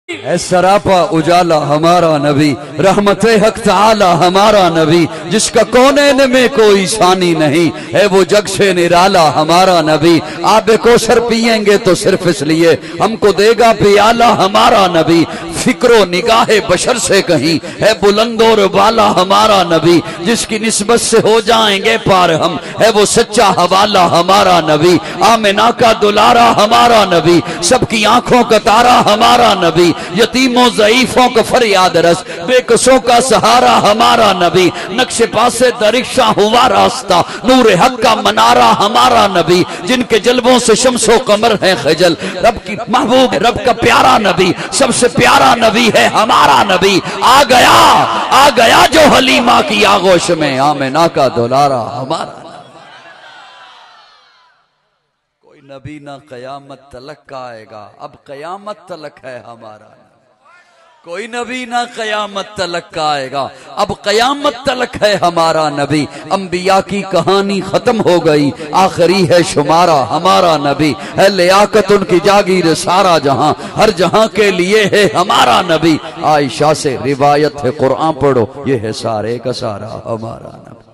सरापा उजाला हमारा नबी, रहमत हक ताला हमारा नबी, जिसका कोने में कोई सानी नहीं है, वो जग से निराला हमारा नबी। आब कोसर पिएंगे तो सिर्फ इसलिए हमको देगा पियाला हमारा नबी। फिक्रो निगाहे बशर से कहीं है बुलंदोर वाला हमारा नबी, जिसकी निस्बत से हो जाएंगे पार हम, है वो सच्चा हवाला हमारा नबी। आमिना का दुलारा हमारा नबी, सबकी आंखों का तारा हमारा नबी, यतीमों ज़ईफों का फरियाद रस, बेकसों का सहारा हमारा नबी। नक्शे पासे दरिक्षा हुआ रास्ता, नूर हक का मनारा हमारा नबी, जिनके जलवों से शम्सो कमर है खजल, रब की महबूब रब का प्यारा नबी, सबसे प्यारा नबी है हमारा नबी। आ गया जो हलीमा की आगोश में, आमिना का दुलारा हमारा। कोई नबी ना कयामत तलक का आएगा, अब कयामत तलक है हमारा। कोई नबी ना कयामत तलक का आएगा, अब कयामत तलक है हमारा नबी। अंबिया की कहानी खत्म हो गई, आखिरी है शुमारा हमारा नबी। है लियाकत उनकी जागीर सारा जहां, हर जहां के लिए है हमारा नबी। आयशा से रिवायत है, कुरान पढ़ो, ये है सारे का सारा हमारा नबी।